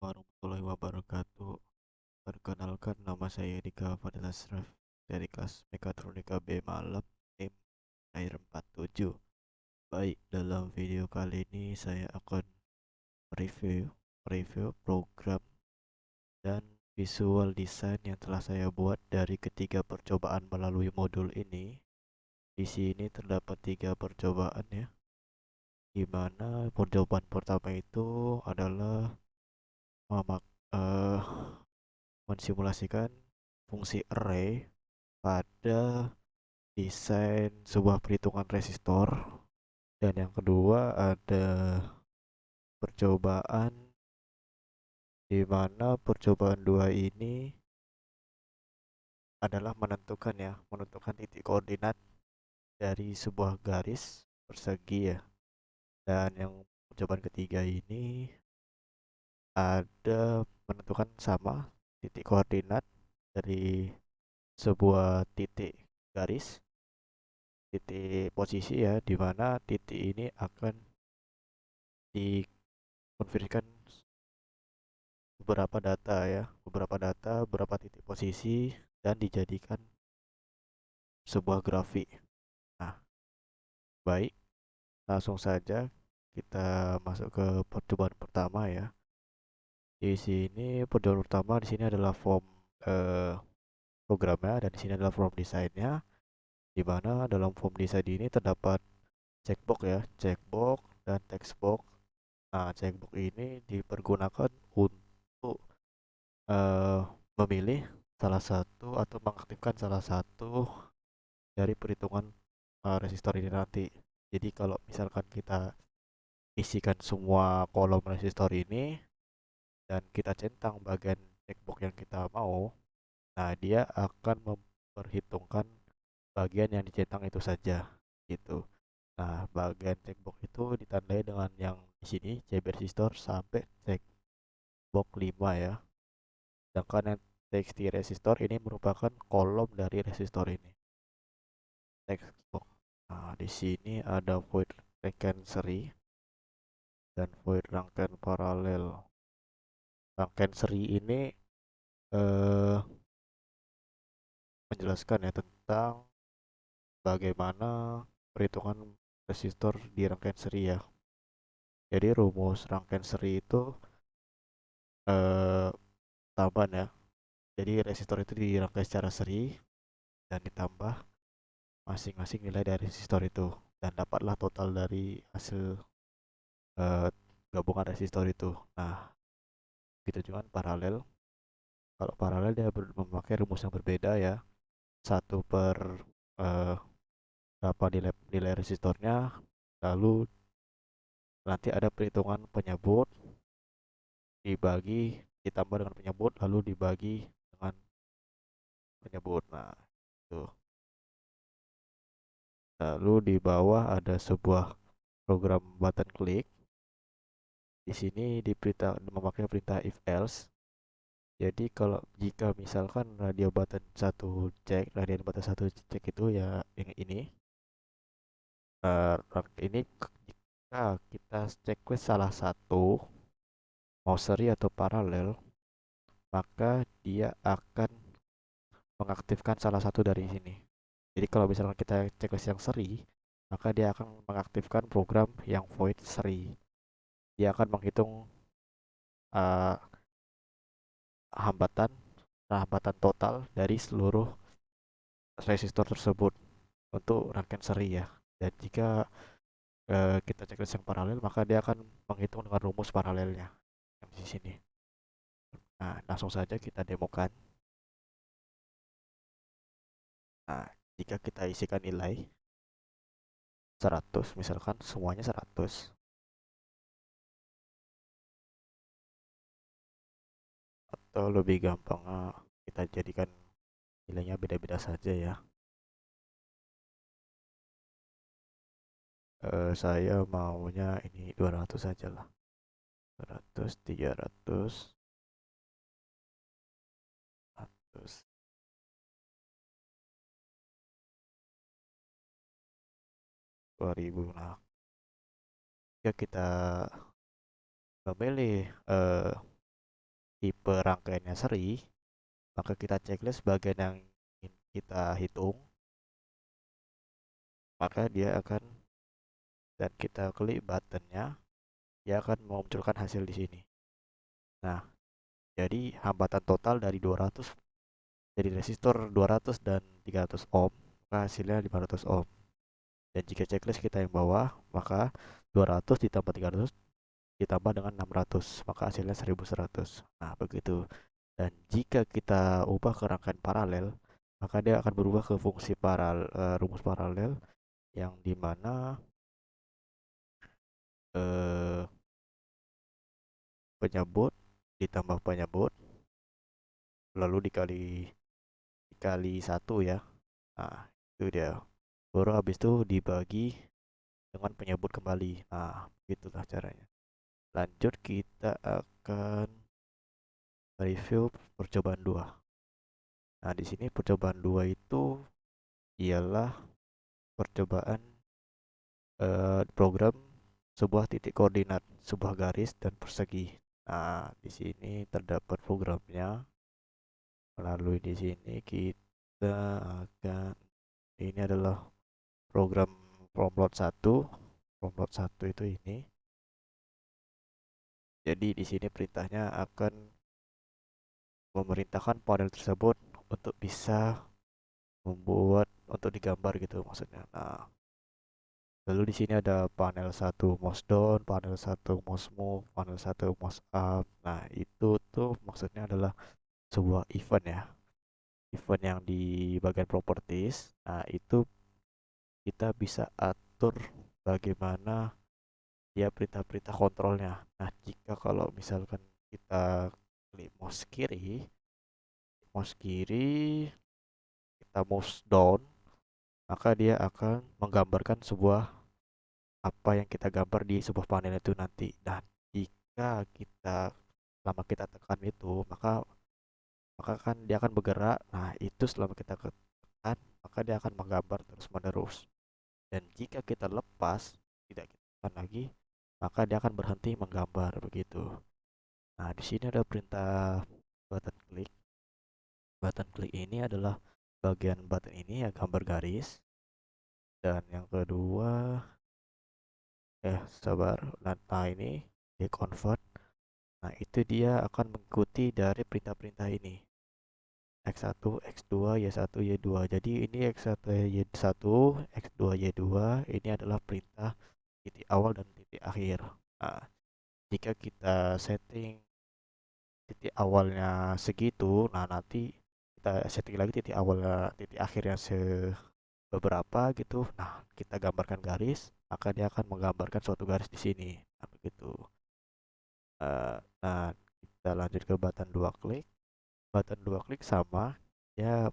Warahmatullahi wabarakatuh. Perkenalkan, nama saya Dika Fadil Asraf dari kelas Mekatronika B Malam, NIM air 47. Baik, dalam video kali ini saya akan review program dan visual design yang telah saya buat dari ketiga percobaan melalui modul ini. Di sini terdapat tiga percobaan ya, di mana percobaan pertama itu adalah memak eh, mensimulasikan fungsi array pada desain sebuah perhitungan resistor, dan yang kedua ada percobaan di mana percobaan dua ini adalah menentukan titik koordinat dari sebuah garis persegi ya. Dan yang percobaan ketiga ini ada menentukan sama titik koordinat dari sebuah titik garis, titik posisi ya, di mana titik ini akan dikonversikan beberapa data, beberapa titik posisi, dan dijadikan sebuah grafik. Nah, baik, langsung saja kita masuk ke percobaan pertama ya. Di sini percobaan pertama di sini adalah form eh, programnya, dan di sini adalah form desainnya, di mana dalam form desain ini terdapat checkbox ya, checkbox dan textbox. Nah, checkbox ini dipergunakan untuk eh, memilih salah satu atau mengaktifkan salah satu dari perhitungan resistor ini nanti. Jadi kalau misalkan kita isikan semua kolom resistor ini dan kita centang bagian checkbox yang kita mau, nah dia akan memperhitungkan bagian yang dicentang itu saja gitu. Nah, bagian checkbox itu ditandai dengan yang di sini CB resistor sampai checkbox 5 ya. Sedangkan yang TXT resistor ini merupakan kolom dari resistor ini. Textbox. Nah, di sini ada void rangkaian seri dan void rangkaian paralel. Rangkaian seri ini eh, menjelaskan ya tentang bagaimana perhitungan resistor di rangkaian seri ya. Jadi rumus rangkaian seri itu eh, tambahan ya. Jadi resistor itu dirangkai secara seri dan ditambah masing-masing nilai dari resistor itu, dan dapatlah total dari hasil eh, gabungan resistor itu. Nah, gitu juga kan paralel. Kalau paralel dia memakai rumus yang berbeda ya. Satu per eh, berapa nilai resistornya, lalu nanti ada perhitungan penyebut dibagi ditambah dengan penyebut lalu dibagi dengan penyebut. Nah, itu. Lalu di bawah ada sebuah program button click. Di sini memakai perintah if else. Jadi kalau jika misalkan radio button satu cek itu ya yang ini, ini jika kita checklist salah satu mau seri atau paralel, maka dia akan mengaktifkan salah satu dari sini. Jadi kalau misalkan kita checklist yang seri, maka dia akan mengaktifkan program yang void seri. Dia akan menghitung uh, hambatan hambatan total dari seluruh resistor tersebut untuk rangkaian seri ya. Dan jika kita checklist yang paralel, maka dia akan menghitung dengan rumus paralelnya yang di sini. Nah, langsung saja kita demokan. Nah, jika kita isikan nilai 100, misalkan semuanya 100, atau lebih gampang kita jadikan nilainya beda-beda saja ya. Saya maunya ini 200 saja lah. 200, 300, 100, 2000. Nah, jika kita memilih tipe rangkaiannya seri, maka kita checklist bagian yang ingin kita hitung, maka dia akan, dan kita klik buttonnya, dia akan memunculkan hasil di sini. Nah, jadi hambatan total dari 200, dari resistor 200 dan 300 ohm, maka hasilnya 500 ohm. Dan jika checklist kita yang bawah, maka 200 ditambah 300 ditambah dengan 600, maka hasilnya 1100. Nah, begitu. Dan jika kita ubah ke rangkaian paralel, maka dia akan berubah ke fungsi rumus paralel, yang dimana eh, penyebut ditambah penyebut lalu dikali satu ya. Nah, itu dia. Baru habis itu dibagi dengan penyebut kembali. Nah, itulah caranya. Lanjut, kita akan review percobaan 2. Nah, di sini percobaan 2 itu ialah percobaan program sebuah titik koordinat, sebuah garis dan persegi. Nah, di sini terdapat programnya. Melalui di sini kita akan, ini adalah program prompt 1. Prompt 1 itu ini. Jadi di sini perintahnya akan memerintahkan panel tersebut untuk bisa membuat, untuk digambar gitu maksudnya. Nah, lalu di sini ada panel 1 mouse down, panel 1 mouse move, panel 1 mouse up. Nah, itu tuh maksudnya adalah sebuah event ya. Event yang di bagian properties. Nah, itu kita bisa atur bagaimana dia perintah-perintah kontrolnya. Nah, jika kalau misalkan kita klik mouse kiri, kita mouse down, maka dia akan menggambarkan sebuah, apa yang kita gambar di sebuah panel itu nanti. Dan jika kita, selama kita tekan itu, maka maka kan dia akan bergerak. Nah, itu selama kita tekan, maka dia akan menggambar terus menerus. Dan jika kita lepas, tidak kita tekan lagi, maka dia akan berhenti menggambar begitu. Nah, di sini ada perintah button klik. Button klik ini adalah bagian button ini ya, gambar garis. Dan yang kedua, sabar. Nah, ini di convert. Nah, itu dia akan mengikuti dari perintah-perintah ini. X1, X2, Y1, Y2. Jadi ini X1, Y1, X2, Y2. Ini adalah perintah titik awal dan titik akhir. Nah, jika kita setting titik awalnya segitu, nah nanti kita setting lagi titik awalnya, titik akhirnya beberapa gitu. Nah, kita gambarkan garis, maka dia akan menggambarkan suatu garis di sini. Nah, begitu. Nah, kita lanjut ke button dua klik. Button dua klik sama, dia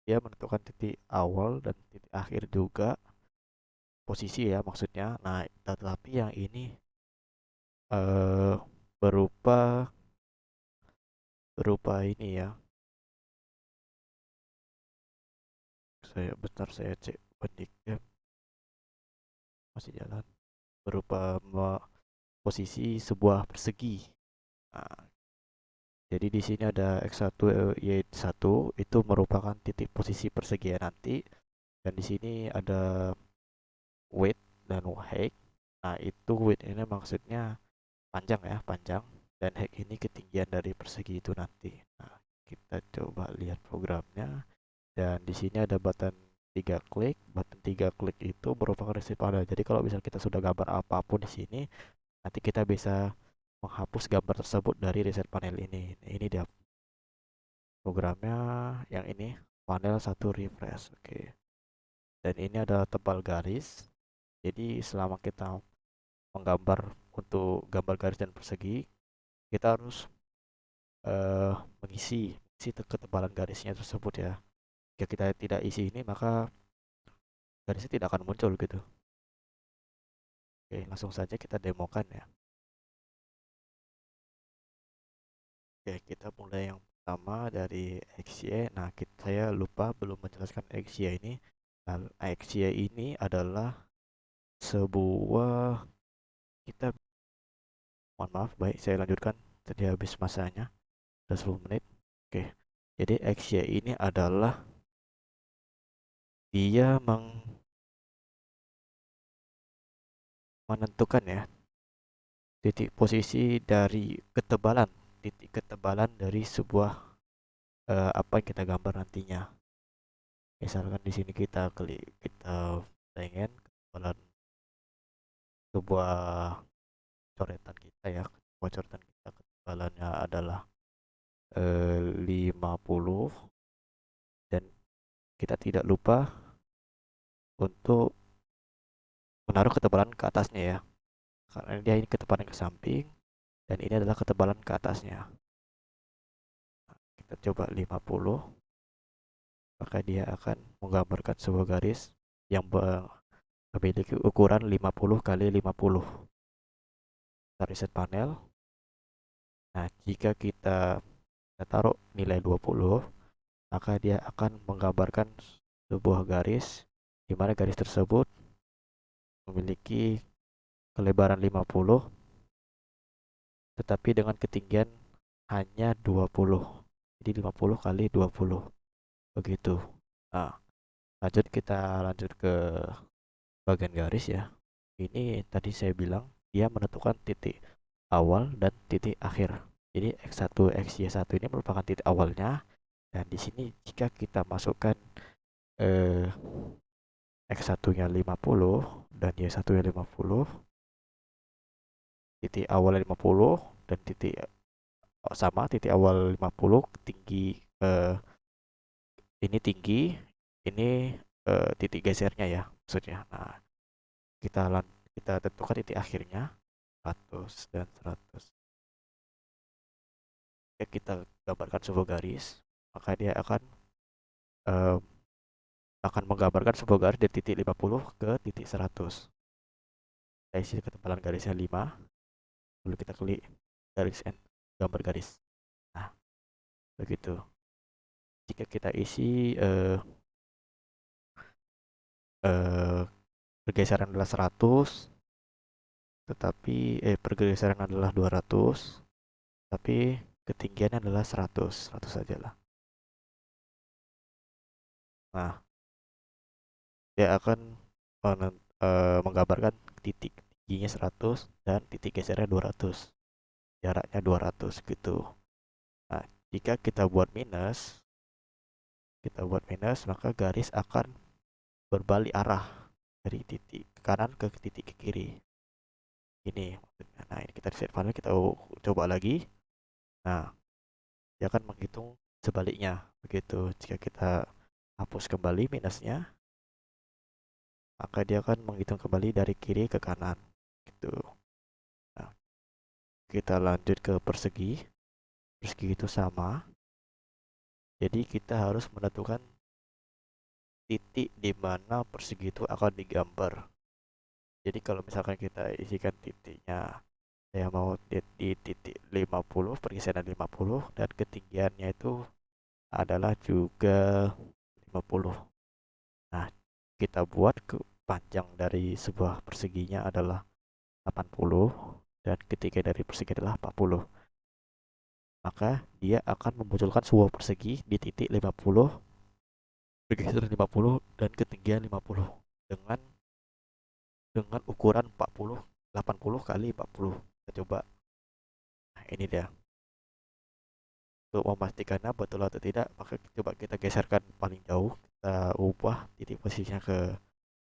dia menentukan titik awal dan titik akhir juga, posisi ya maksudnya. Nah, tetapi yang ini eh berupa berupa ini ya. Saya bentar, saya cek pendiknya masih jalan. Berupa posisi sebuah persegi. Nah, jadi di sini ada X1 Y1, itu merupakan titik posisi persegi nanti, dan di sini ada width dan height. Nah, itu width ini maksudnya panjang ya, panjang, dan height ini ketinggian dari persegi itu nanti. Nah, kita coba lihat programnya. Dan di sini ada button 3 klik. Button 3 klik itu merupakan reset panel. Jadi kalau misal kita sudah gambar apapun di sini, nanti kita bisa menghapus gambar tersebut dari reset panel ini. Nah, ini dia programnya, yang ini panel satu refresh. Oke. Dan ini ada tebal garis. Jadi selama kita menggambar, untuk gambar garis dan persegi, kita harus eh, mengisi ketebalan garisnya tersebut ya. Jika kita tidak isi ini, maka garisnya tidak akan muncul gitu. Oke, langsung saja kita demokan ya. Oke, kita mulai yang pertama dari XY. Nah, saya lupa belum menjelaskan XY ini. Nah, XY ini adalah sebuah, kita, mohon maaf, baik saya lanjutkan, tadi habis masanya. Udah 10 menit. Oke. Jadi XY ini adalah dia menentukan ya titik posisi dari ketebalan, titik ketebalan dari sebuah apa yang kita gambar nantinya. Misalkan di sini kita pengen ketebalan sebuah coretan kita ya, sebuah coretan kita ketebalannya adalah 50, dan kita tidak lupa untuk menaruh ketebalan ke atasnya ya, karena dia ini ketebalan ke samping dan ini adalah ketebalan ke atasnya. Kita coba 50, maka dia akan menggambarkan sebuah garis yang memiliki ukuran 50 kali 50. Kita reset panel. Nah, jika kita taruh nilai 20, maka dia akan menggambarkan sebuah garis di mana garis tersebut memiliki kelebaran 50 tetapi dengan ketinggian hanya 20. Jadi 50 kali 20. Begitu. Nah, lanjut ke bagian garis ya. Ini tadi saya bilang dia menentukan titik awal dan titik akhir. Jadi X1, XY1 ini merupakan titik awalnya, dan di sini jika kita masukkan eh, X1-nya 50 dan Y1-nya 50, titik awalnya 50 dan titik sama, titik awal 50 tinggi, ini tinggi, ini titik gesernya ya maksudnya. Nah, kita tentukan titik akhirnya 100 dan 100. Ya, kita gambarkan sebuah garis, maka dia eh, akan menggambarkan sebuah garis dari titik 50 ke titik 100. Kita isi ketebalan garisnya 5, lalu kita klik garis end, gambar garis. Nah, begitu. Jika kita isi eh, pergeseran adalah 100, tetapi pergeseran adalah 200, tapi ketinggiannya adalah 100, 100 saja lah. Nah, dia akan menggambarkan titik tingginya 100 dan titik gesernya 200. Jaraknya 200 gitu. Nah, jika kita buat minus, maka garis akan berbalik arah dari titik ke kanan ke titik ke kiri. Ini maksudnya. Nah, ini kita reset panel, kita coba lagi. Nah, dia akan menghitung sebaliknya. Begitu. Jika kita hapus kembali minusnya, maka dia akan menghitung kembali dari kiri ke kanan. Gitu. Nah, kita lanjut ke persegi. Persegi itu sama. Jadi kita harus menentukan titik di mana persegi itu akan digambar. Jadi kalau misalkan kita isikan titiknya, saya mau di titik 50, pergeseran 50, dan ketinggiannya itu adalah juga 50. Nah, kita buat ke panjang dari sebuah perseginya adalah 80 dan ketinggian dari persegi adalah 40. Maka dia akan memunculkan sebuah persegi di titik 50, pergeseran 50, dan ketinggian 50 dengan ukuran 40, 80 kali 40. Kita coba. Nah, ini dia. Untuk memastikannya betul atau tidak, maka coba kita geserkan paling jauh. Kita ubah titik posisinya ke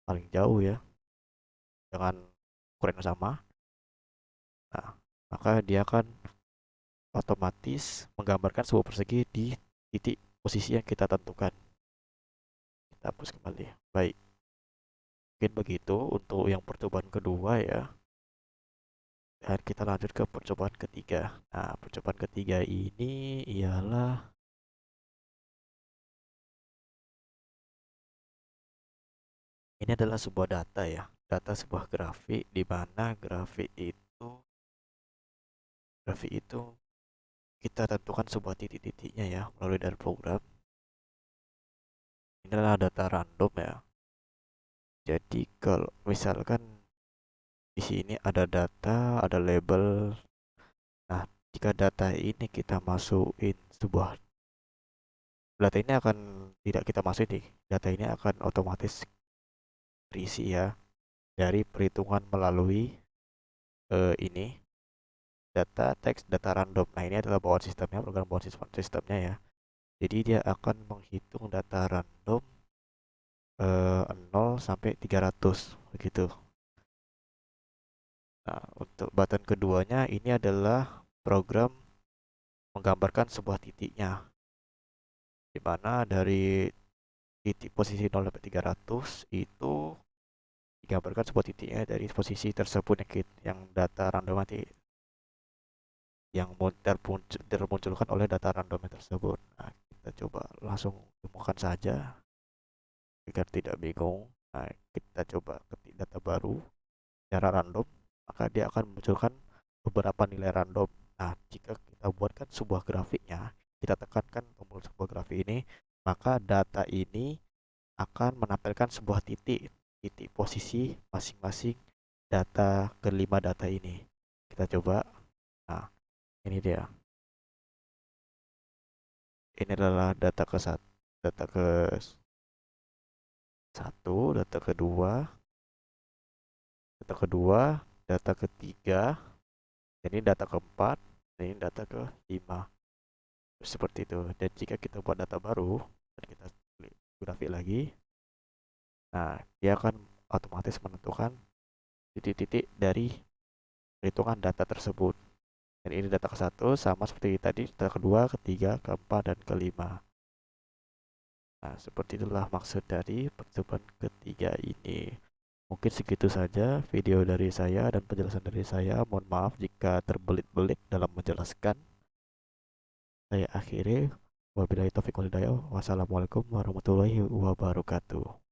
paling jauh ya, dengan ukuran yang sama. Nah, maka dia akan otomatis menggambarkan sebuah persegi di titik posisi yang kita tentukan. Kita hapus kembali. Baik, mungkin begitu untuk yang percobaan kedua ya. Dan kita lanjut ke percobaan ketiga. Nah, percobaan ketiga ini ialah ini adalah sebuah data ya. Data sebuah grafik di mana grafik itu kita tentukan sebuah titik-titiknya ya melalui dari program. Ini adalah data random ya. Jadi kalau misalkan di sini ada data, ada label. Nah, jika data ini kita masukin data ini akan tidak kita masukin nih, data ini akan otomatis terisi ya dari perhitungan melalui ini data teks data random. Nah, ini adalah bawaan sistemnya, program bawaan sistemnya ya. Jadi dia akan menghitung data random 0 sampai 300 begitu. Nah, untuk button keduanya ini adalah program menggambarkan sebuah titiknya, di mana dari titik posisi 0 sampai 300 itu digambarkan sebuah titiknya dari posisi tersebut yang data random nanti yang termunculkan oleh data randomnya tersebut. Nah, kita coba langsung temukan saja agar tidak bingung. Nah, kita coba ketik data baru secara random, maka dia akan memunculkan beberapa nilai random. Nah, jika kita buatkan sebuah grafiknya, kita tekankan tombol sebuah grafik ini, maka data ini akan menampilkan sebuah titik, titik posisi masing-masing data kelima data ini. Kita coba. Nah, ini dia. Ini adalah data ke satu, data kedua, data ketiga, ini data keempat, dan ini data kelima. Seperti itu. Dan jika kita buat data baru, dan kita klik grafik lagi, nah dia akan otomatis menentukan titik-titik dari perhitungan data tersebut. Dan ini data ke satu sama seperti tadi, data kedua, ketiga, keempat, dan kelima. Nah, seperti itulah maksud dari percobaan ketiga ini. Mungkin segitu saja video dari saya dan penjelasan dari saya. Mohon maaf jika terbelit-belit dalam menjelaskan. Saya akhiri. Wabillahi taufiq wal hidayah. Wassalamualaikum warahmatullahi wabarakatuh.